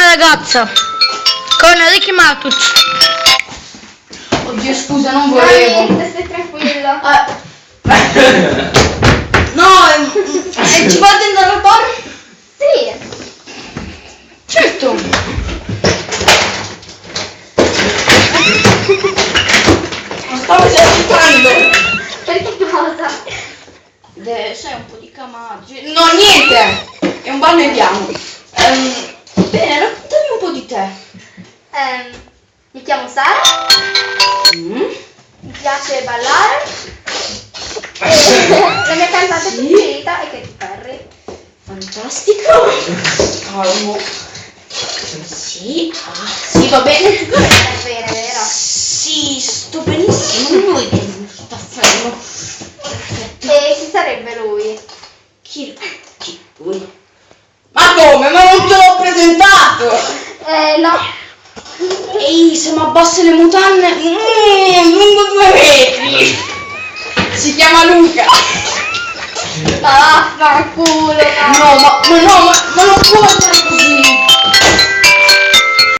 ragazza con Ricky Martucci. Oddio, scusa, non volevo. Niente, stai tranquillo. No, ci fate andare al bar? Sì. Certo. Ma stavo esercitando. Perché cosa? Sai, un po' di camaggi. No, niente. È un bar mediano. Bene, raccontami un po' di te. Mi chiamo Sara, mi piace ballare. La mia cantante preferita è Katy Perry. Fantastico. Calmo. Sì, sì, va bene. Come stai bene, vero? Sì, sto benissimo. Non vuoi che non sta fermo. Perfetto. E chi sarebbe lui? Chi lui? Ma come? Ma non te l'ho presentato! No. Ehi, se mi abbasso le mutande, lungo 2 metri! Si chiama Luca! Ma vaffanculo. No, ma non può essere così!